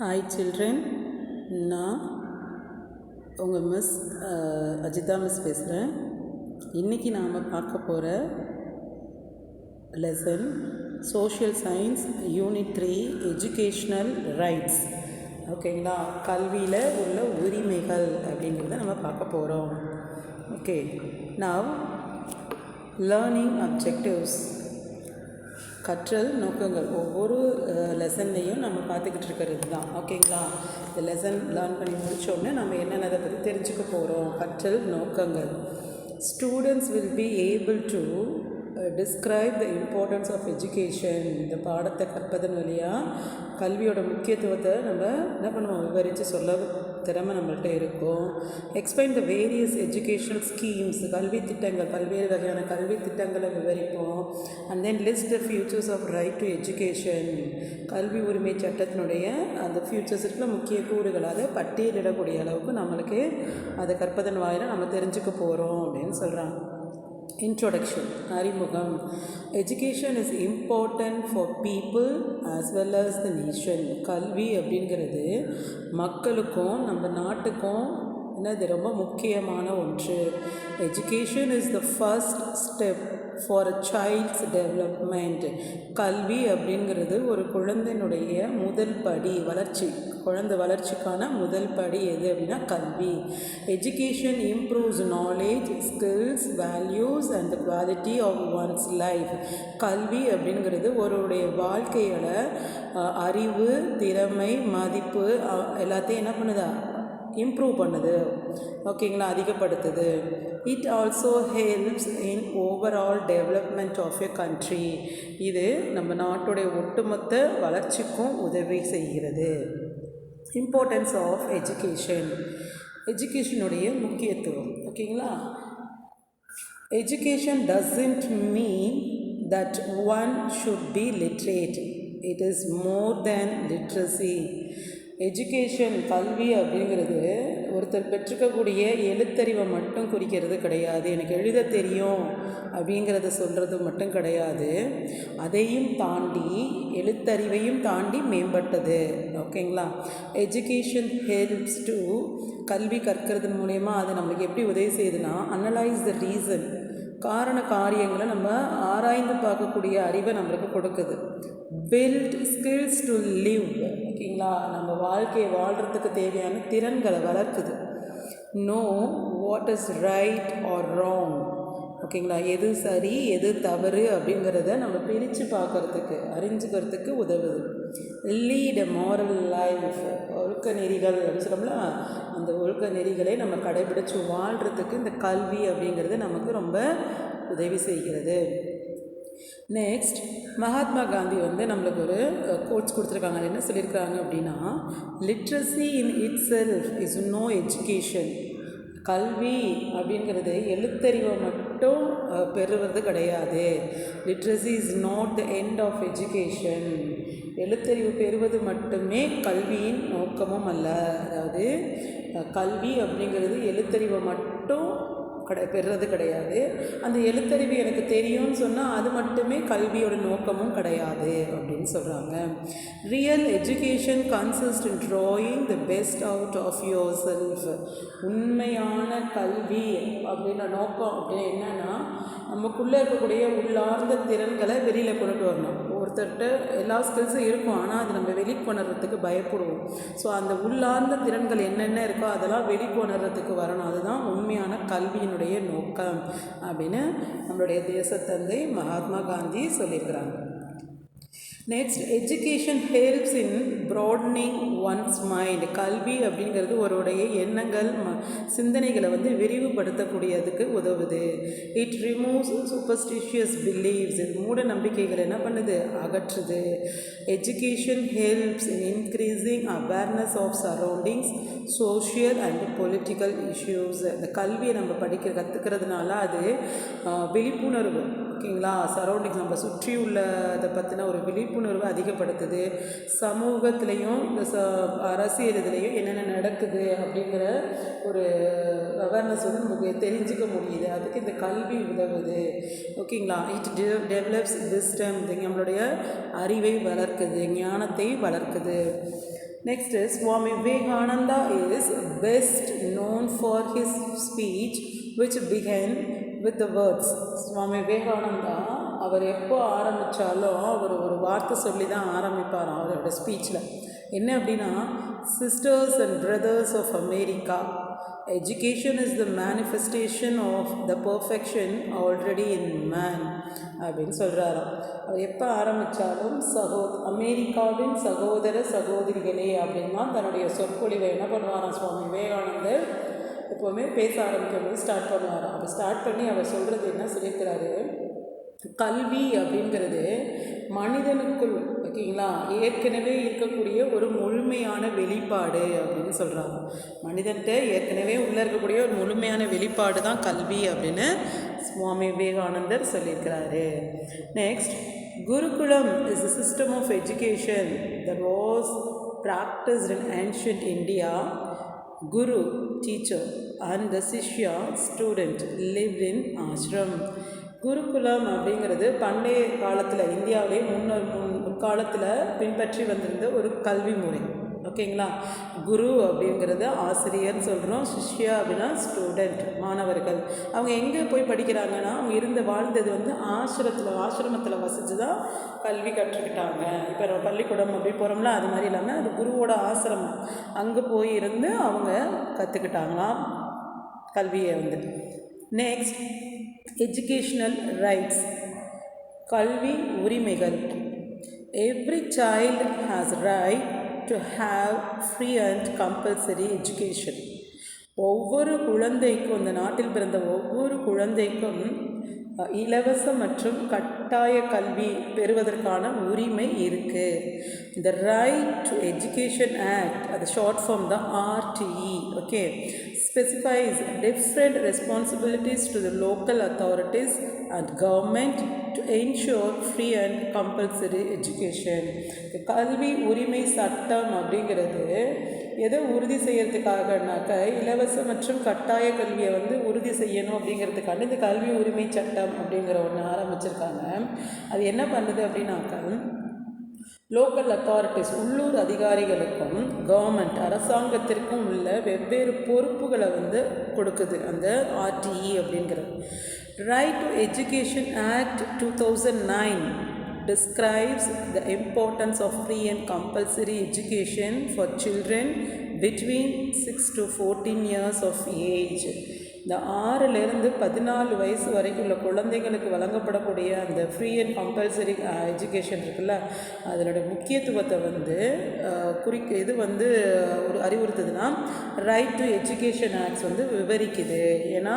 Hi children, நான் உங்கள் miss Ajitha miss பேசுகிறேன். இன்றைக்கி நாம் பார்க்க போகிற lesson social science unit 3 educational rights. ஓகேங்களா? கல்வியில் உள்ள உரிமைகள் அப்படிங்கிறத நம்ம பார்க்க போகிறோம். ஓகே, நவ் லேர்னிங் அப்ஜெக்டிவ்ஸ், கற்றல் நோக்கங்கள். ஒவ்வொரு லெசன்லேயும் நம்ம பார்த்துக்கிட்டு இருக்கிறது தான். ஓகேங்களா? இந்த லெசன் லேர்ன் பண்ணி முடித்தோடனே நம்ம என்னென்னதை பற்றி தெரிஞ்சுக்க போகிறோம். கற்றல் நோக்கங்கள். Students will be able to describe the importance of education. இந்த பாடத்தை கற்பதன் வழியாக கல்வியோட முக்கியத்துவத்தை நம்ம என்ன பண்ணுவோம், விவரித்து சொல்ல திறமை நம்மள்கிட்ட இருக்கும். Explain the various educational schemes, கல்வி திட்டங்கள், பல்வேறு வகையான கல்வி திட்டங்களை விவரிப்போம். And then list the features of right to education. கல்வி உரிமை சட்டத்தினுடைய அந்த ஃபியூச்சர்ஸ் இருக்கிற முக்கிய கூறுகள் அதை பட்டியலிடக்கூடிய அளவுக்கு நம்மளுக்கு அதை கற்பதன் வாயிலாக நம்ம தெரிஞ்சுக்க போகிறோம் அப்படின்னு சொல்கிறாங்க. இன்ட்ரோடக்ஷன், அறிமுகம். Education is important for people as well as the nation. கல்வி அப்படிங்கிறது மக்களுக்கும் நம்ம நாட்டுக்கும் என்னது ரொம்ப முக்கியமான ஒன்று. Education is the first step for a child's development. கல்வி அப்படிங்கிறது ஒரு குழந்தையினுடைய முதல் படி, குழந்தை வளர்ச்சிக்கான முதல் படி எது அப்படின்னா கல்வி. Education improves knowledge, skills, values and the quality of one's life. கல்வி அப்படிங்கிறது ஒருவருடைய வாழ்க்கையோட அறிவு, திறமை, மதிப்பு எல்லாத்தையும் என்ன பண்ணுதா, இம்ப்ரூவ் பண்ணுது. ஓகேங்களா? அதிகப்படுத்துது. It also helps in overall development of a country. இது நம்ம நாட்டுடைய ஒட்டுமொத்த வளர்ச்சிக்கும் உதவி செய்கிறது. இம்பார்ட்டன்ஸ் ஆஃப் எஜுகேஷன், எஜுகேஷனுடைய முக்கியத்துவம். ஓகேங்களா? Education doesn't mean that one should be literate. It is more than literacy. Education, கல்வி அப்படிங்கிறது ஒருத்தர் பெற்றுக்கக்கூடிய எழுத்தறிவை மட்டும் குறிக்கிறது கிடையாது. எனக்கு எழுத தெரியும் அப்படிங்கிறத சொல்கிறது மட்டும் கிடையாது. அதையும் தாண்டி, எழுத்தறிவையும் தாண்டி மேம்பட்டது. ஓகேங்களா? எஜுகேஷன் ஹெல்ப்ஸ் டு, கல்வி கற்கிறது மூலயமா அது நம்மளுக்கு எப்படி உதவி செய்யுதுன்னா, அனலைஸ் த ரீசன், காரண காரியங்களை நம்ம ஆராய்ந்து பார்க்கக்கூடிய அறிவை நம்மளுக்கு கொடுக்குது. Build skills to live. ஓகேங்களா? நம்ம வாழ்க்கையை வாழ்கிறதுக்கு தேவையான திறன்களை வளர்க்குது. Know what is right or wrong. ஓகேங்களா? எது சரி எது தவறு அப்படிங்கிறத நம்ம பிரித்து பார்க்குறதுக்கு, அறிஞ்சுக்கிறதுக்கு உதவுது. லீட் அ மாரல் லைஃப். ஒழுக்க நெறிகள் அப்படின்னு சொல்லோம்ல, அந்த ஒழுக்க நெறிகளை நம்ம கடைபிடிச்சு வாழ்கிறதுக்கு இந்த கல்வி அப்படிங்கிறது நமக்கு ரொம்ப உதவி செய்கிறது. நெக்ஸ்ட், மகாத்மா காந்தி நம்மளுக்கு ஒரு கோட்ஸ் கொடுத்துருக்காங்க. என்ன சொல்லியிருக்காங்க அப்படின்னா, literacy in itself is no education. கல்வி அப்படிங்கிறது எழுத்தறிவை மட்டும் பெறுவது கிடையாது. Literacy is not the end of education. எழுத்தறிவு பெறுவது மட்டுமே கல்வியின் நோக்கமும் அல்ல. அதாவது கல்வி அப்படிங்கிறது எழுத்தறிவை மட்டும் பெறுறது கிடையாது. அந்த எழுத்தறிவு எனக்கு தெரியும்னு சொன்னால் அது மட்டுமே கல்வியோட நோக்கமும் கிடையாது அப்படின்னு சொல்கிறாங்க. Real education consist in drawing the best out of yourself. உண்மையான கல்வி அப்படின்ற நோக்கம் அப்படின்னு என்னென்னா, நமக்குள்ளே இருக்கக்கூடிய உள்ளார்ந்த திறன்களை வெளியில் கொண்டு வரணும். ஒருத்தர்கிட்ட எல்லா ஸ்கில்ஸும் இருக்கும், ஆனால் அது நம்ம வெளிக்கொணர்றதுக்கு பயப்படுவோம். ஸோ அந்த உள்ளார்ந்த திறன்கள் என்னென்ன இருக்கோ அதெல்லாம் வெளிக்கொணர்றதுக்கு வரணும். அதுதான் உண்மையான கல்வியினுடைய நோக்கம் அப்படின்னு நம்மளுடைய தேசத்தந்தை மகாத்மா காந்தி சொல்லியிருக்கிறாங்க. Next, education helps in broadening one's mind. கல்வி அப்படிங்கிறது ஒருடைய எண்ணங்கள், சிந்தனைகளை விரிவுபடுத்தக்கூடியதுக்கு உதவுது. It removes superstitious beliefs. மூட நம்பிக்கைகள் என்ன பண்ணுது, அகற்றுது. Education helps in increasing awareness of surroundings, social and political issues. இந்த கல்வியை நம்ம கற்றுக்கிறதுனால அது விழிப்புணர்வு, ஓகேங்களா, சரௌண்டிங்ஸ் நம்ம சுற்றி உள்ளதை பற்றின ஒரு விழிப்புணர்வு அதிகப்படுத்துது. சமூகத்திலையும் இந்த அரசியல் இதுலேயும் என்னென்ன நடக்குது அப்படிங்கிற ஒரு அவேர்னஸ் நமக்கு தெரிஞ்சுக்க முடியுது. அதுக்கு இந்த கல்வி உதவுது. ஓகேங்களா? It develops wisdom. நம்மளுடைய அறிவை வளர்க்குது, ஞானத்தை வளர்க்குது. Next is Swami Vivekananda is best known for his speech which began with the words. Swami Vivekananda அவர் எப்போ ஆரம்பித்தாலும் அவர் ஒரு வார்த்தை சொல்லி தான் ஆரம்பிப்பார் அவரோட ஸ்பீச்சில். என்ன அப்படின்னா, sisters and brothers of America, education is the manifestation of the perfection already in man அப்படின்னு சொல்கிறாராம். அவர் எப்போ ஆரம்பித்தாலும் அமெரிக்காவின் சகோதர சகோதரிகளே அப்படின்னா தன்னுடைய சொற்பொழிவை என்ன பண்ணுவாராம் சுவாமி விவேகானந்தர் எப்போவுமே பேச ஆரம்பிக்கும்போது ஸ்டார்ட் பண்ணுவாராம். அப்போ ஸ்டார்ட் பண்ணி அவர் சொல்கிறது என்ன சொல்லியிருக்கிறாரு, கல்வி அப்படிங்கிறது மனிதனுக்குள் ஓகேங்களா ஏற்கனவே இருக்கக்கூடிய ஒரு முழுமையான வெளிப்பாடு அப்படின்னு சொல்கிறாங்க. மனிதன்கிட்ட ஏற்கனவே உள்ளே இருக்கக்கூடிய ஒரு முழுமையான வெளிப்பாடு தான் கல்வி அப்படின்னு சுவாமி விவேகானந்தர் சொல்லியிருக்கிறாரு. Next, Gurukulam is a system of education that was practiced in ancient India. Guru, teacher, and the Shishya, student, lived in ashram. குருகுலம் அப்படிங்கிறது பண்டைய காலத்தில் இந்தியாவிலே முற்காலத்தில் பின்பற்றி வந்திருந்த ஒரு கல்வி முறை. ஓகேங்களா, குரு அப்படிங்கிறது ஆசிரியர்னு சொல்கிறோம், சிஷ்யா அப்படின்னா ஸ்டூடெண்ட், மாணவர்கள். அவங்க எங்கே போய் படிக்கிறாங்கன்னா, அவங்க வாழ்ந்தது ஆசிரமத்தில் வசித்து தான் கல்வி கற்றுக்கிட்டாங்க. இப்போ நம்ம பள்ளிக்கூடம் அப்படி போகிறோம்ல, அது மாதிரி இல்லாமல் அது குருவோட ஆசிரமம், அங்கே போய் இருந்து அவங்க கற்றுக்கிட்டாங்களாம் கல்வியை வந்து. நெக்ஸ்ட், எஜுகேஷ்னல் ரைட்ஸ், கல்வி உரிமைகள். Every child has right to have free and compulsory education. ஒவ்வொரு குழந்தைக்கும், இந்த நாட்டில் பிறந்த ஒவ்வொரு குழந்தைக்கும் இலவச மற்றும் கட்டாய கல்வி பெறுவதற்கான உரிமை இருக்குது. இந்த ரைட் டு எஜுகேஷன் ஆக்ட், அது ஷார்ட் ஃபார்ம் தான் RTE, okay, specifies different responsibilities to the local authorities and government to ensure free and compulsory education. கல்வி உரிமை சட்டம் அப்படிங்கிறது எதை உறுதி செய்யறதுக்காகனாக்க, இலவச மற்றும் கட்டாய கல்வியை உறுதி செய்யணும் அப்படிங்கிறதுக்காக இந்த கல்வி உரிமை சட்டம் அப்படிங்கிற ஒன்று ஆரம்பிச்சிருக்காங்க. அது என்ன பண்ணுது அப்படின்னாக்கா, லோக்கல் அத்தாரிட்டிஸ், உள்ளூர் அதிகாரிகளுக்கும் கவர்மெண்ட் அரசாங்கத்திற்கும் உள்ள வெவ்வேறு பொறுப்புகளை கொடுக்குது அந்த RTE அப்படிங்கிறது. Right to education act 2009 describes the importance of free and compulsory education for children between 6 to 14 years of age. இந்த 6லேருந்து 14 வயசு வரைக்கும் உள்ள குழந்தைங்களுக்கு வழங்கப்படக்கூடிய அந்த ஃப்ரீ அண்ட் கம்பல்சரி எஜுகேஷன் இருக்குல்ல, அதனுடைய முக்கியத்துவத்தை இது ஒரு அறிவுறுத்துதுன்னா ரைட் டு எஜுகேஷன் ஆக்ட்ஸ் விவரிக்குது. ஏன்னா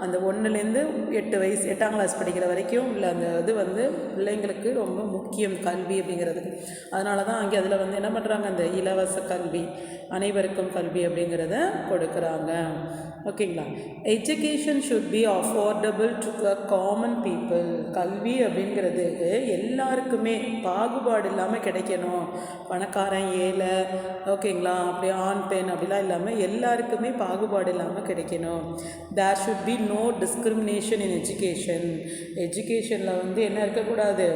அந்த 1லேருந்து 8 வயசு 8ஆம் கிளாஸ் படிக்கிற வரைக்கும் உள்ள அந்த இது பிள்ளைங்களுக்கு ரொம்ப முக்கியம் கல்வி அப்படிங்கிறதுக்கு. அதனால தான் அங்கே அதில் என்ன பண்ணுறாங்க, அந்த இலவச கல்வி, அனைவருக்கும் கல்வி அப்படிங்கிறத கொடுக்குறாங்க. ஓகேங்களா, education should be affordable to the common people. கல்வி அப்படிங்கிறது எல்லாருக்குமே பாகுபாடு இல்லாமல் கிடைக்கணும். பணக்காரன் ஏழை, ஓகேங்களா, அப்படி ஆண் பெண் அப்படிலாம் இல்லாமல் எல்லாருக்குமே பாகுபாடு இல்லாமல் கிடைக்கணும். There should be no discrimination in education. எஜுகேஷனில் என்ன இருக்கக்கூடாது,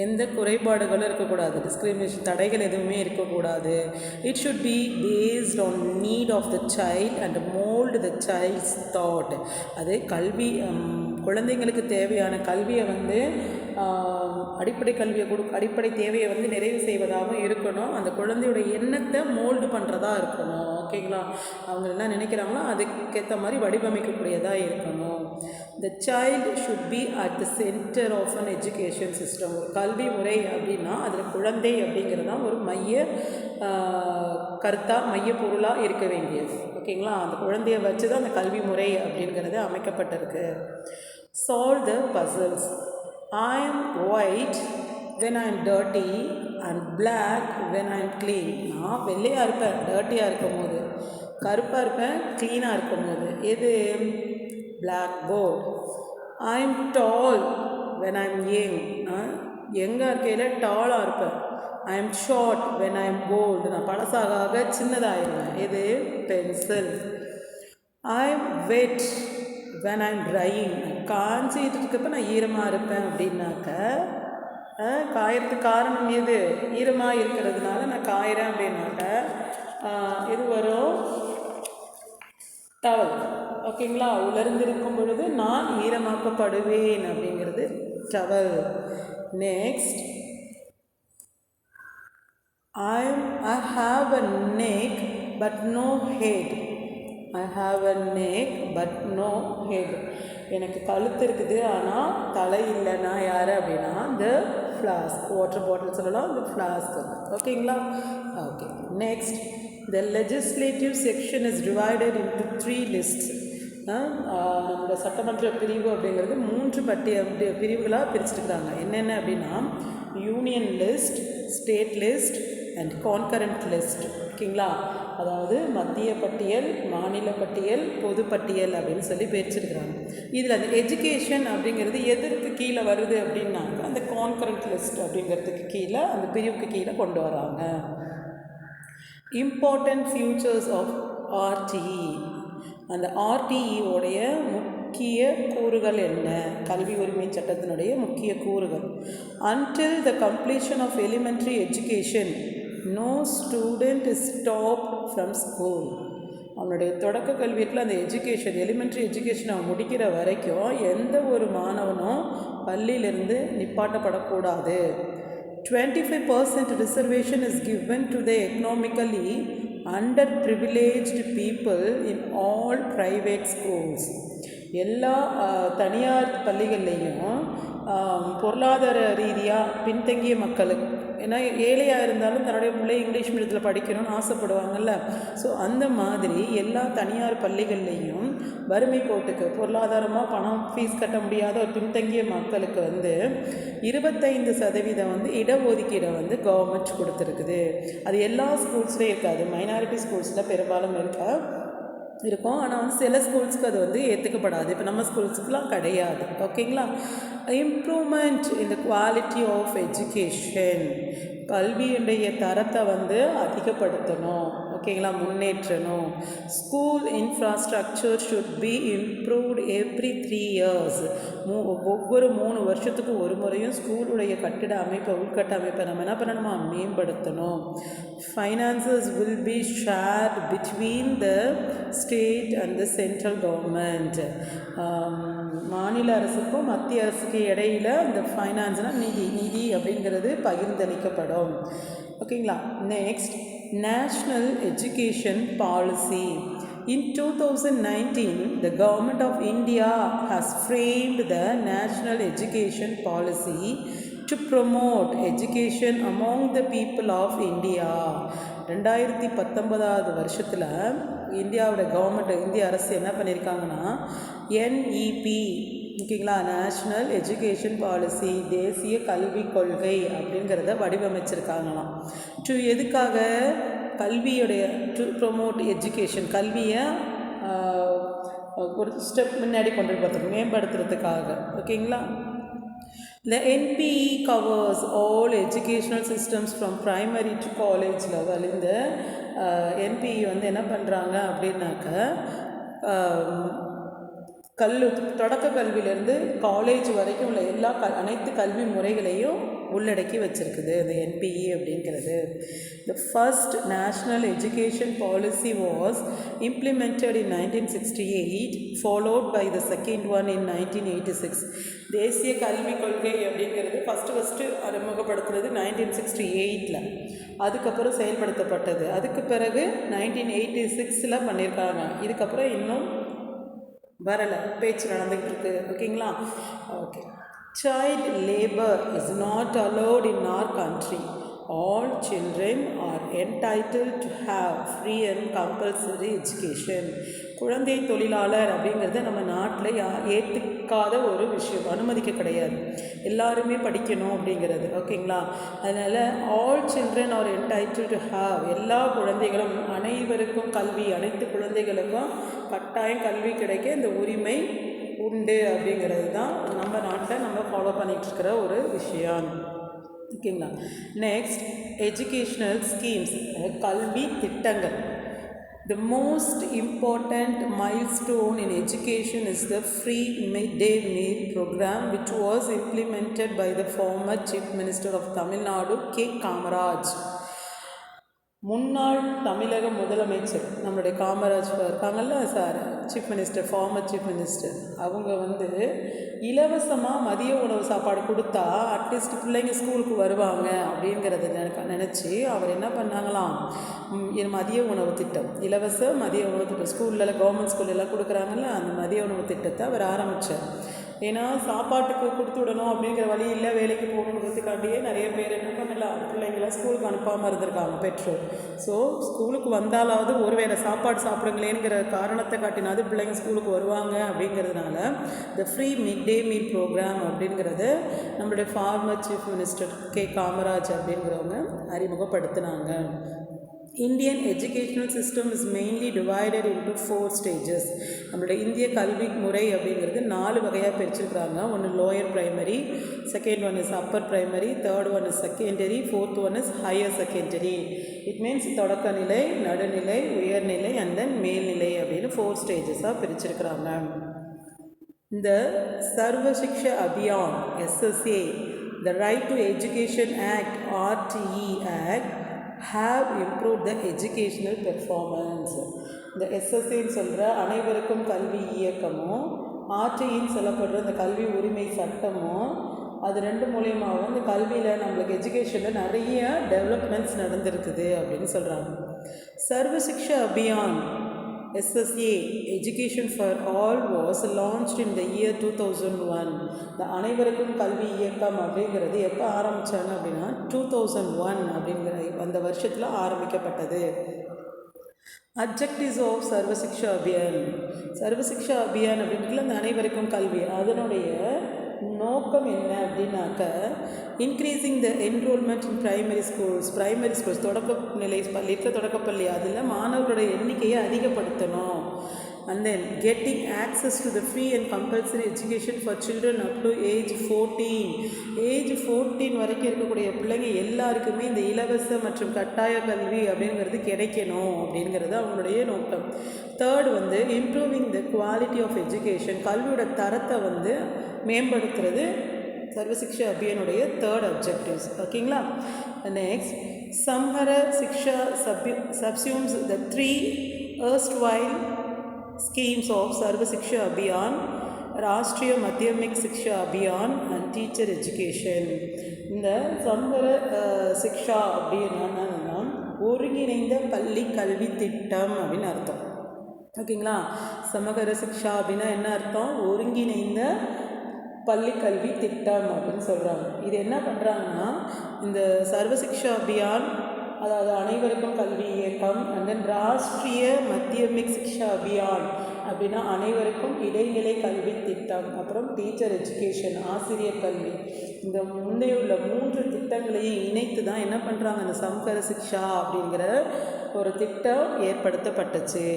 எந்த குறைபாடுகளும் இருக்கக்கூடாது, டிஸ்கிரிமினேஷன் தடைகள் எதுவுமே இருக்கக்கூடாது. It should be based on need of the child and mould the child's thought. அது கல்வி குழந்தைங்களுக்கு தேவையான கல்வியை அடிப்படை தேவையை நிறைவு செய்வதாகவும் இருக்கணும். அந்த குழந்தையோட எண்ணத்தை மோல்டு பண்ணுறதா இருக்கணும். ஓகேங்களா, அவங்க என்ன நினைக்கிறாங்களோ அதுக்கேற்ற மாதிரி வடிவமைக்கக்கூடியதாக இருக்கணும். The child should be at the centre of an education system. ஒரு கல்வி முறை அப்படின்னா அதில் குழந்தை அப்படிங்கிறது தான் ஒரு மைய பொருளாக இருக்க வேண்டியது. ஓகேங்களா, அந்த குழந்தைய வச்சு தான் அந்த கல்வி முறை அப்படிங்கிறது அமைக்கப்பட்டிருக்கு. Solve the puzzles. I am white when I am dirty and black when I am clean. நான் வெள்ளையாக இருப்பேன் டர்ட்டியாக இருக்கும் போது, கருப்பாக இருப்பேன் க்ளீனாக இருக்கும் போது. எது? black board. I am tall when I am young. நான் யங்காக இருக்கையில் டாலாக இருப்பேன். I am short when I am old. நான் பழசாக சின்னதாகிடுவேன். எது? Pencil. I am wet when I am drying. காஞ்சிட்டு இருக்கப்போ நான் ஈரமாக இருப்பேன் அப்படின்னாக்க காயறதுக்கு காரணம் எது? ஈரமாக இருக்கிறதுனால நான் காயிறேன் அப்படின்னாக்க இது வரும் டவல். ஓகேங்களா? உலர்ந்திருக்கும் பொழுது நான் ஈரமாக்கப்படுவேன் அப்படிங்கிறது towel. Next, I have a neck but no head. I have a neck but no head. எனக்கு கழுத்து இருக்குது ஆனால் தலை இல்லைன்னா யார் அப்படின்னா இந்த ஃப்ளாஸ்க். வாட்டர் பாட்டில் சொல்லலாம், இந்த ஃப்ளாஸ்க். ஓகேங்களா? Okay. Next, the legislative section is divided into 3 lists. நம்மளோட சட்டமன்ற பிரிவு அப்படிங்கிறது 3 பிரிவுகளாக பிரிச்சுருக்குறாங்க. என்னென்ன அப்படின்னா union list, state list and concurrent list. ஓகேங்களா? அதாவது மத்திய பட்டியல், மாநில பட்டியல், பொது பட்டியல் அப்படின்னு சொல்லி பிரிச்சிருக்கிறாங்க. இதில் அந்த எஜுகேஷன் அப்படிங்கிறது எதற்கு கீழே வருது அப்படின்னாக்க அந்த கான்கரண்ட் லிஸ்ட் அப்படிங்கிறதுக்கு கீழே, அந்த பிரிவுக்கு கீழே கொண்டு வராங்க. Important futures of RTE. அந்த ஆர்டிஇயோடைய முக்கிய கூறுகள் என்ன? கல்வி உரிமை சட்டத்தினுடைய முக்கிய கூறுகள். Until the completion of elementary education, no student is stopped from school. அவனுடைய தொடக்க கல்வியில் அந்த எஜுகேஷன், எலிமெண்ட்ரி எஜுகேஷன் அவன் முடிக்கிற வரைக்கும் எந்த ஒரு மாணவனும் பள்ளியிலிருந்து நிப்பாட்டப்படக்கூடாது. 25% reservation is given to the economically underprivileged people in all private schools. எல்லா தனியார் பள்ளிகள்லேயும் பொருளாதார ரீதியாக பின்தங்கிய மக்களுக்கு, ஏன்னா ஏழையாக இருந்தாலும் தன்னுடைய பிள்ளை இங்கிலீஷ் மீடியத்தில் படிக்கணும்னு ஆசைப்படுவாங்கள்ல. ஸோ அந்த மாதிரி எல்லா தனியார் பள்ளிகள்லேயும் வறுமை கோட்டுக்கு, பொருளாதாரமாக பணம் ஃபீஸ் கட்ட முடியாத ஒரு பின்தங்கிய மக்களுக்கு 25% இடஒதுக்கீடை கவர்மெண்ட் கொடுத்துருக்குது. அது எல்லா ஸ்கூல்ஸ்லேயும் இருக்காது, மைனாரிட்டி ஸ்கூல்ஸில் பெரும்பாலும் இருக்கும். ஆனால் சில ஸ்கூல்ஸ்க்கு அது ஏற்றுக்கப்படாது. இப்போ நம்ம ஸ்கூல்ஸுக்கெலாம் கிடையாது. ஓகேங்களா? Improvement in the quality of education. கல்வியுடைய தரத்தை அதிகப்படுத்தணும். ஓகேங்களா? முன்னேற்றணும். School infrastructure should be improved every 3 years. ஒவ்வொரு 3 வருஷத்துக்கு ஒரு முறையும் ஸ்கூலுடைய கட்டிட அமைப்பை, உள்கட்ட அமைப்பை நம்ம என்ன பண்ணணுமா? மேம்படுத்தணும். Finances will be shared between the state and the central government. மாநில அரசுக்கும் மத்திய அரசுக்கும் இடையில் இந்த ஃபைனான்ஸ்னால் நிதி அப்படிங்கிறது பகிர்ந்தளிக்கப்படும். ஓகேங்களா? Next, national education policy. In 2019, the Government of India has framed the National Education Policy to promote education among the people of India. 2019 வருஷத்தில் இந்தியாவோட கவர்மெண்ட், இந்திய அரசு என்ன பண்ணியிருக்காங்கன்னா NEP, ஓகேங்களா, நேஷ்னல் எஜுகேஷன் பாலிசி, தேசிய கல்விக் கொள்கை அப்படிங்கிறத வடிவமைச்சிருக்காங்களாம். எதுக்காக? கல்வியுடைய டு ப்ரொமோட் எஜுகேஷன், கல்வியை ஒரு ஸ்டெப் முன்னாடி கொண்டு போகிறதுக்கு, மேம்படுத்துறதுக்காக. ஓகேங்களா? The NPE covers all educational systems from primary to college level. இந்த NPE என்ன பண்ணுறாங்க அப்படின்னாக்க தொடக்க கல்வியிலேருந்து காலேஜ் வரைக்கும் உள்ள எல்லா அனைத்து கல்வி முறைகளையும் உள்ளடக்கி வச்சுருக்குது இந்த NPE அப்படிங்கிறது. The first national education policy was implemented in 1968, followed by the second one in 1986. தேசிய கல்விக் கொள்கை அப்படிங்கிறது ஃபஸ்ட்டு அறிமுகப்படுத்துறது 1968. அதுக்கப்புறம் செயல்படுத்தப்பட்டது. அதுக்கு பிறகு 1986 பண்ணியிருக்காங்க. இதுக்கப்புறம் இன்னும் வரலை, பேச்சு நடந்துக்கிட்டு இருக்குது. ஓகேங்களா? Okay. Child labor is not allowed in our country. All children are entitled to have free and compulsory education. குழந்தை தொழிலாளர் அப்படிங்கிறது நம்ம நாட்டில் ஏற்றுக்காத ஒரு விஷயம், அனுமதிக்க கிடையாது. எல்லாருமே படிக்கணும் அப்படிங்கிறது. ஓகேங்களா? அதனால் all children are entitled to have, எல்லா குழந்தைகளும், அனைவருக்கும் கல்வி, அனைத்து குழந்தைகளுக்கும் கட்டாயம் கல்வி கிடைக்க இந்த உரிமை உண்டு அப்படிங்கிறது தான் நம்ம நாட்டில் நம்ம ஃபாலோ பண்ணிகிட்ருக்கிற ஒரு விஷயம். ஓகேங்களா? நெக்ஸ்ட், எஜுகேஷ்னல் ஸ்கீம்ஸ், கல்வி திட்டங்கள். The most important milestone in education is the free midday meal program, which was implemented by the former Chief Minister of Tamil Nadu, K. Kamaraj. முன்னாள் தமிழக முதலமைச்சர் நம்மளுடைய காமராஜ் இருக்காங்கல்ல sir, chief minister, farmer chief minister, அவங்க வந்து இலவசமாக மதிய உணவு சாப்பாடு கொடுத்தா அட்லீஸ்ட் பிள்ளைங்க ஸ்கூலுக்கு வருவாங்க அப்படிங்கிறத நினச்சி அவர் என்ன பண்ணாங்களாம், மதிய உணவு திட்டம், இலவச மதிய உணவு திட்டம் ஸ்கூலில் கவர்மெண்ட் ஸ்கூல்லலாம் கொடுக்குறாங்கல்ல, அந்த மதிய உணவு திட்டத்தை அவர் ஆரம்பித்தார். ஏன்னா சாப்பாட்டுக்கு கொடுத்து விடணும் அப்படிங்கிற வழி இல்லை, வேலைக்கு போகணுங்கிறதுக்காண்டியே நிறைய பேர் என்ன பண்ணலாம், பிள்ளைங்களாம் ஸ்கூலுக்கு அனுப்பாமல் இருந்திருக்காங்க பெற்றோர். ஸோ ஸ்கூலுக்கு வந்தாலாவது ஒரு வேளை சாப்பாடு சாப்பிடுங்களேங்கிற காரணத்தை காட்டினாவது பிள்ளைங்க ஸ்கூலுக்கு வருவாங்க அப்படிங்கிறதுனால இந்த ஃப்ரீ மிட் டே மீல் ப்ரோக்ராம் அப்படிங்கிறது நம்மளுடைய farmer chief minister K Kamaraj அப்படிங்கிறவங்க அறிமுகப்படுத்தினாங்க. Indian educational system is mainly divided into 4 stages. நம்மளோட இந்திய கல்வி முறை அப்படிங்கிறது 4 வகையாக பிரிச்சிருக்கிறாங்க. ஒன்று lower primary, second one is Appar primary, third one is secondary, fourth one is higher secondary. It means தொடக்க நிலை, நடுநிலை, உயர்நிலை அண்ட் தென் மேல்நிலை அப்படின்னு 4 ஸ்டேஜஸாக பிரிச்சிருக்கிறாங்க. இந்த சர்வ சிக்ஷா Abhiyan SSA, the Right to Education Act RTE Act have improved the educational performance. இந்த SSAன்னு சொல்கிற அனைவருக்கும் கல்வி இயக்கமும் RTEன்னு சொல்லப்படுற இந்த கல்வி உரிமை சட்டமும் அது ரெண்டு மூலியமாகவும் இந்த கல்வியில் நம்மளுக்கு எஜுகேஷனில் நிறைய டெவலப்மெண்ட்ஸ் நடந்திருக்குது அப்படின்னு சொல்கிறாங்க. சர்வ சிக்ஷா Abhiyan SSA, Education for All, was launched in the year 2001. இந்த அனைவருக்கும் கல்வி இயக்கம் அப்படிங்கிறது எப்போ ஆரம்பித்தாங்க அப்படின்னா 2001 அப்படிங்கிற அந்த வருஷத்தில் ஆரம்பிக்கப்பட்டது. அப்ஜெக்டிவ்ஸ் ஆஃப் சர்வ சிக்ஷா அபியான், சர்வ சிக்ஷா அபியான் அப்படின்றதுல அந்த அனைவருக்கும் கல்வி அதனுடைய நோக்கம் என்ன அப்படின்னாக்க increasing the enrolment in primary schools தொடக்க நிலை பள்ளியில் தொடக்கப்பள்ளி அதில் மாணவர்களுடைய எண்ணிக்கையை அதிகப்படுத்தணும். And then getting access to the free and compulsory education for children up to age 14 வரைக்கும் இருக்கக்கூடிய பிள்ளைங்க எல்லாருக்குமே இந்த இலவச மற்றும் கட்டாய கல்வி அப்படிங்கிறது கிடைக்கணும் அப்படிங்கிறது அவங்களுடைய நோக்கம். தேர்ட் வந்து improving the quality of education, கல்வியோட தரத்தை வந்து மேம்படுத்துறது சர்வ சிக்ஷா அபியானுடைய தேர்ட் அப்ஜெக்டிவ்ஸ். ஓகேங்களா. Next Samagra Shiksha subsumes the 3 erstwhile schemes of Sarva Shiksha Abhiyan, Rashtriya Madhyamik Shiksha Abhiyan and teacher education. இந்த சம்ஹர சிக்ஷா அப்படின்னா ஒருங்கிணைந்த பள்ளி கல்வி திட்டம் அப்படின்னு அர்த்தம். ஓகேங்களா. சமகர சிக்ஷா அப்படின்னா என்ன அர்த்தம், ஒருங்கிணைந்த பள்ளி கல்வி திட்டம் அப்படின்னு சொல்கிறாங்க. இது என்ன பண்ணுறாங்கன்னா இந்த சர்வ சிக்ஷா அபியான், அதாவது அனைவருக்கும் கல்வி இயக்கம், அண்ட் தென் ராஷ்ட்ரிய மத்தியமிக் சிக்ஷா அபியான் அப்படின்னா அனைவருக்கும் இடைநிலை கல்வி திட்டம், அப்புறம் டீச்சர் எஜுகேஷன் ஆசிரியர் கல்வி, இந்த முந்தையுள்ள 3 திட்டங்களையும் இணைத்து தான் என்ன பண்ணுறாங்க அந்த சம்ஹர சிக்ஷா அப்படிங்கிற ஒரு திட்டம் ஏற்படுத்தப்பட்டுச்சு.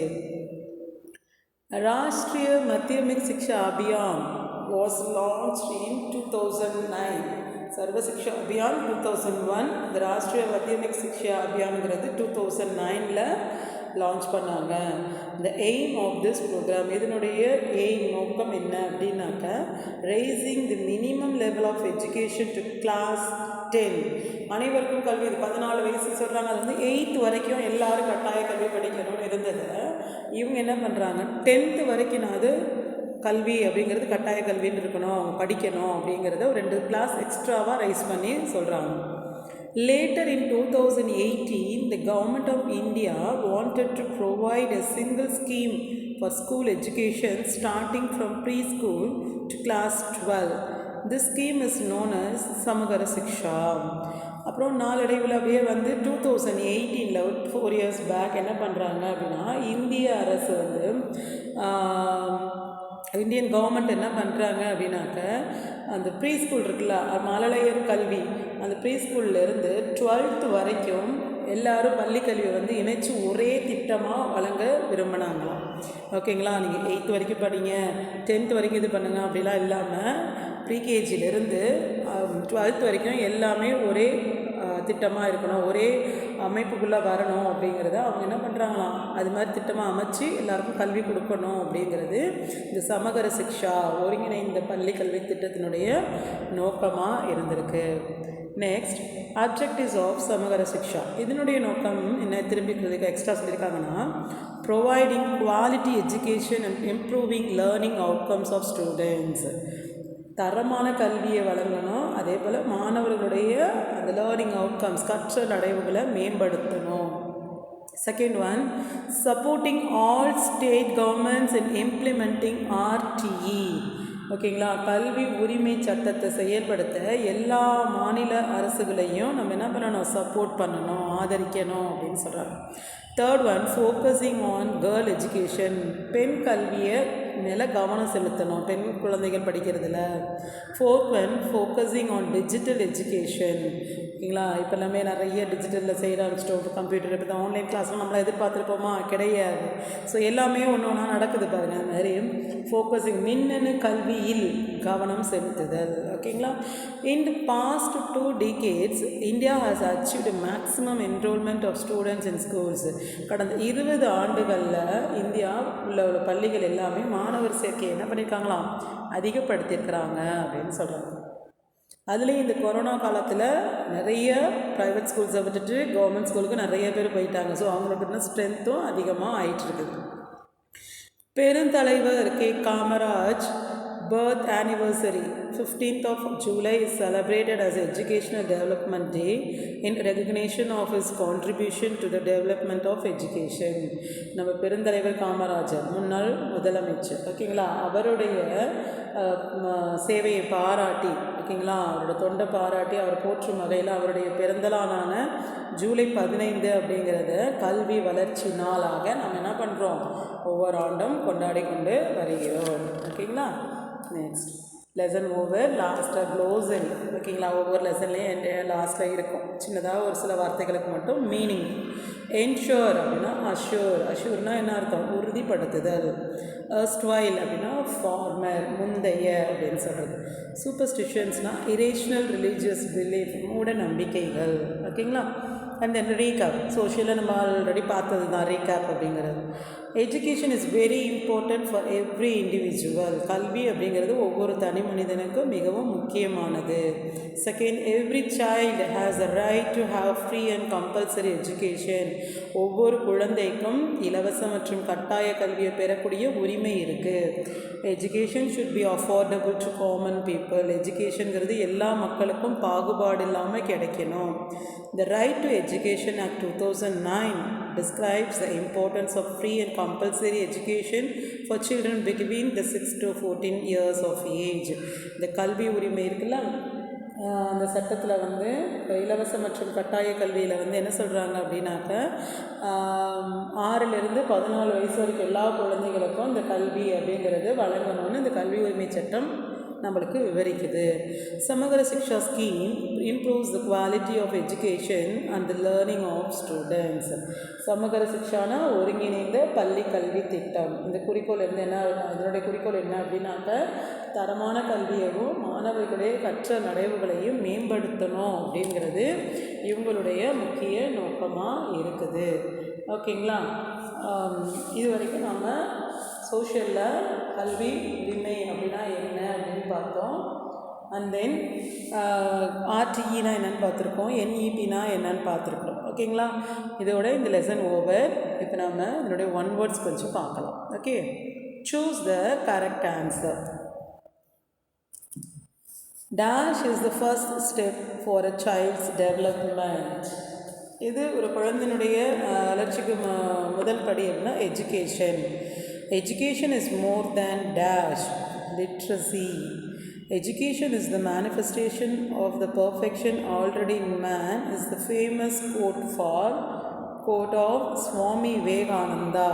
Rashtriya Madhyamik Shiksha Abhiyan was launched in 2009. சர்வ சிக்ஷா அபியான் 2001, இந்த ராஷ்ட்ரிய மத்தியமிக் சிக்ஷா அபியான்ங்கிறது 2009ல் லான்ச் பண்ணாங்க. இந்த எய்ம் ஆஃப் திஸ் ப்ரோக்ராம், இதனுடைய எய்ம் நோக்கம் என்ன அப்படின்னாக்க raising the minimum level of education to class 10. அனைவருக்கும் கல்வி, இது 14 வயசு சொல்கிறாங்க, அது வந்து 8th வரைக்கும் எல்லாரும் கட்டாய கல்வி படிக்கணும்னு இருந்தது. இவங்க என்ன பண்ணுறாங்க 10th வரைக்கும்னாது கல்வி அப்படிங்கிறது கட்டாய கல்வின்னு இருக்கணும், அவங்க படிக்கணும் அப்படிங்கிறத ஒரு 2 கிளாஸ் எக்ஸ்ட்ராவாக ரைஸ் பண்ணி சொல்கிறாங்க. Later in 2018, the government of India wanted to provide a single scheme for school education starting from preschool to class 12. This scheme is known as Samagara Siksha. அப்புறம் நாளடைவில் அப்படியே வந்து 2018ல் 4 years பேக் என்ன பண்ணுறாங்க அப்படின்னா இந்திய அரசு வந்து இந்தியன் கவர்மெண்ட் என்ன பண்ணுறாங்க அப்படின்னாக்க அந்த ப்ரீ ஸ்கூல் இருக்குல்ல மழலையர் கல்வி, அந்த ப்ரீ ஸ்கூல்லேருந்து 12th வரைக்கும் எல்லோரும் பள்ளிக்கல்வியை வந்து இணைச்சி ஒரே திட்டமாக வழங்க விரும்பினாங்களாம். ஓகேங்களா. நீங்கள் 8th வரைக்கும் படிங்க, 10th வரைக்கும் இது பண்ணுங்கள் அப்படிலாம் இல்லாமல் ப்ரீகேஜிலேருந்து 12th வரைக்கும் எல்லாமே ஒரே திட்டமாக இருக்கணும், ஒரே அமைப்புக்குள்ளே வரணும் அப்படிங்கிறத அவங்க என்ன பண்ணுறாங்களாம், அது மாதிரி திட்டமாக அமைச்சு எல்லாருக்கும் கல்வி கொடுக்கணும் அப்படிங்கிறது இந்த சமகர சிக்ஷா ஒருங்கிணைந்த பள்ளி கல்வி திட்டத்தினுடைய நோக்கமாக இருந்திருக்கு. Next, objectives of Samagra Shiksha. இதனுடைய நோக்கம் என்ன திரும்பி எக்ஸ்ட்ரா சொல்லியிருக்காங்கன்னா, providing quality education and improving learning outcomes of students. தரமான கல்வியை வழங்கணும், அதே போல் மாணவர்களுடைய அந்த லேர்னிங் அவுட்கம்ஸ் கற்றல் அடைவுகளை மேம்படுத்தணும். Second one, supporting all state governments in implementing RTE. ஓகேங்களா, கல்வி உரிமை சட்டத்தை செயல்படுத்த எல்லா மாநில அரசுகளையும் நம்ம என்ன பண்ணணும், சப்போர்ட் பண்ணணும், ஆதரிக்கணும் அப்படின்னு சொல்கிறாங்க. Third one, focusing on girl education. பெண் கல்வியை மேலே கவனம் செலுத்தணும், பெண் குழந்தைகள் படிக்கிறதுல. Fourth one, focusing on digital education. ஓகேங்களா, இப்போ எல்லாமே நிறைய டிஜிட்டலில் செய்ய ஆரம்பிச்சிட்டோம். கம்ப்யூட்டர் இப்போ தான் ஆன்லைன் கிளாஸ்லாம் நம்மளை எதிர்பார்த்துருப்போமா, கிடையாது. ஸோ எல்லாமே ஒன்று ஒன்றா நடக்குது பாருங்கள். அது மாதிரி ஃபோக்கஸிங் மின்னணு கல்வியில் கவனம் செலுத்துதல். ஓகேங்களா, in the past 2 decades India has achieved maximum enrolment of students in schools. கடந்த 20 ஆண்டுகளில் இந்தியா உள்ள பள்ளிகள் எல்லாமே மாணவர் சேர்க்கை என்ன பண்ணியிருக்காங்களாம், அதிகப்படுத்தியிருக்கிறாங்க அப்படின்னு சொல்கிறாங்க. அதுலேயும் இந்த கொரோனா காலத்தில் நிறைய ப்ரைவேட் ஸ்கூல்ஸை விட்டுட்டு கவர்மெண்ட் ஸ்கூலுக்கு நிறைய பேர் போயிட்டாங்க. ஸோ அவங்களோட ஸ்ட்ரென்த்தும் அதிகமாக ஆயிட்டுருக்குது. பெருந்தலைவர் K Kamaraj birth anniversary 15th of July is celebrated as Educational Development Day in recognition of his contribution to the development of education. நம்ம பெருந்தலைவர் காமராஜர் முன்னாள் முதலமைச்சர், ஓகேங்களா, அவருடைய சேவையை பாராட்டி, ஓகேங்களா, அவரோட தொண்டை பாராட்டி அவர் போற்றும் வகையில் அவருடைய பிறந்தநாளான ஜூலை 15 அப்படிங்கிறத கல்வி வளர்ச்சி நாளாக நம்ம என்ன பண்ணுறோம், ஒவ்வொரு ஆண்டும் கொண்டாடி கொண்டு வருகிறோம். ஓகேங்களா, நெக்ஸ்ட் லெசன் ஓவர். லாஸ்ட்டாக க்ளோசரி. ஓகேங்களா, ஒவ்வொரு லெசன்லேயும் லாஸ்ட்டில் இருக்கும் சின்னதாக ஒரு சில வார்த்தைகளுக்கு மட்டும் மீனிங். என்ஷூர் அப்படின்னா அஷ்யூர். அஷ்யூர்னால் என்ன அர்த்தம், உறுதிப்படுத்துதல். ஸ்ட்வைல் அப்படின்னா ஃபார்மர், முந்தைய அப்படின்னு சொல்கிறது. சூப்பர்ஸ்டிஷன்ஸ்னால் இரேஷனல் ரிலீஜியஸ் பிலீஃப், மூட நம்பிக்கைகள். ஓகேங்களா, அண்ட் தென் ரீகேப். சோஷியலில் நம்ம ஆல்ரெடி பார்த்தது தான் ரீகேப் அப்படிங்கிறது. Education is very important for every individual. கல்வி அப்படிங்கிறது ஒவ்வொரு தனி மனிதனுக்கும் மிகவும் முக்கியமானது. Second, every child has a right to have free and compulsory education. ஒவ்வொரு குழந்தைக்கும் இலவச மற்றும் கட்டாய கல்வியை பெறக்கூடிய உரிமை இருக்குது. Education should be affordable to common people. எஜுகேஷனுங்கிறது எல்லா மக்களுக்கும் பாகுபாடு இல்லாமல் கிடைக்கணும். The Right to Education Act 2009 describes the importance of free and compulsory education for children between the 6 to 14 years of age. இந்த கல்வி உரிமை இருக்குல்ல, அந்த சட்டத்தில் வந்து இலவச மற்றும் கட்டாய கல்வியில் வந்து என்ன சொல்கிறாங்க அப்படின்னாக்க 6லிருந்து 14 வயசு வரைக்கும் எல்லா குழந்தைகளுக்கும் இந்த கல்வி அப்படிங்கிறது வழங்கணும்னு இந்த கல்வி உரிமை சட்டம் நம்மளுக்கு விவரிக்குது. Samagra Shiksha scheme improves the quality of education and the learning of students. Samagra சிக்ஷானா ஒருங்கிணைந்த பள்ளி கல்வி திட்டம். இந்த குறிக்கோள் இருந்து என்ன, அதனுடைய குறிக்கோள் என்ன அப்படின்னாக்க தரமான கல்வியவும் மாணவர்களுடைய கற்ற நடைவுகளையும் மேம்படுத்தணும் அப்படிங்கிறது இவங்களுடைய முக்கிய நோக்கமாக இருக்குது. ஓகேங்களா, இது வரைக்கும் நம்ம சோஷியலில் கல்வி உரிமை அப்படின்னா என்ன அப்படின்னு பார்த்தோம். அண்ட் தென் RTEனா என்னென்னு பார்த்துருக்கோம், NEPனா என்னென்னு பார்த்துருக்கோம். ஓகேங்களா, இதோட இந்த லெசன் ஓவர். இப்போ நம்ம இதனுடைய 1 words கொஞ்சம் பார்க்கலாம். Okay, choose the correct answer. Dash is the first step for a child's development. இது ஒரு குழந்தையினுடைய வளர்ச்சிக்கு முதல் படி அப்படின்னா education. Education is more than dash literacy. Education is the manifestation of the perfection already in man is the famous quote of Swami Vivekananda.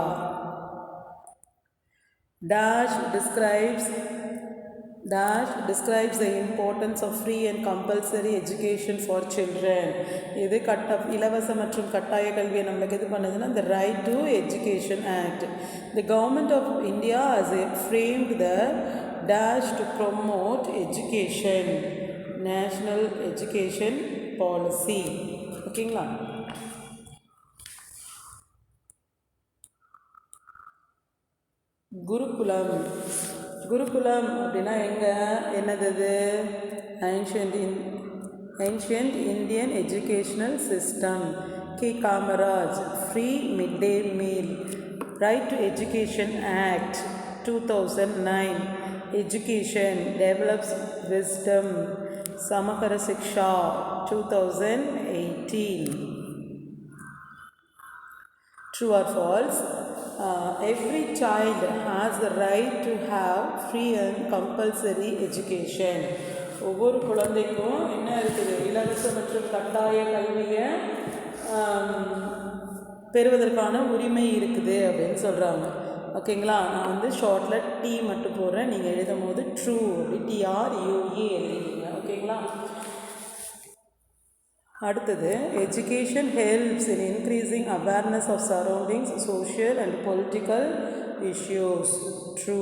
Dash describes the importance of free and compulsory education for children. இது இலவச மற்றும் கட்டாய கல்வியை நம்மளுக்கு இது பண்ணுதுன்னா the Right to Education Act. The government of India has framed the dash to promote education, national education policy. ஓகேங்களா? குருகுலம். குருகுலம் அப்படின்னா எங்கே என்னது அது? Ancient Indian educational system. K Kamaraj. Free mid day meal. Right to education act 2009. Education develops wisdom. Samakara Siksha 2018. True or false? Every child has the right to have free and compulsory education. ஒவ்வொரு குழந்தைக்கும் என்ன இருக்குது? இலவச மற்றும் கட்டாய கல்வியை பெறுவதற்கான உரிமை இருக்குது அப்படின்னு சொல்கிறாங்க. ஓகேங்களா? நான் வந்து ஷார்ட்டில் டி மட்டும் போடுறேன். நீங்கள் எழுதும் போது ட்ரூ அப்படி TRUE எழுதிங்க. ஓகேங்களா? அடுத்தது, education helps in increasing awareness of surroundings, social and political issues. True.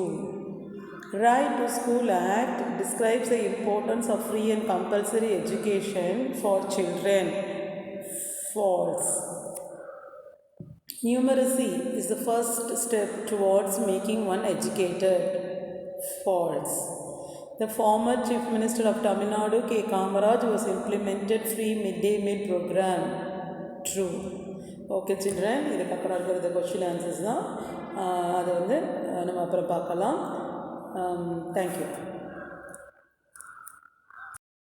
Right to School Act describes the importance of free and compulsory education for children. False. Numeracy is the first step towards making one educated. False. The former Chief Minister of Tamil Nadu, K. Kamaraj, was implemented free midday meal program. True. Okay children, இதுக்கப்புறம் இருக்கிறது question answers தான். அதை வந்து நம்ம அப்புறம் பார்க்கலாம். Thank you.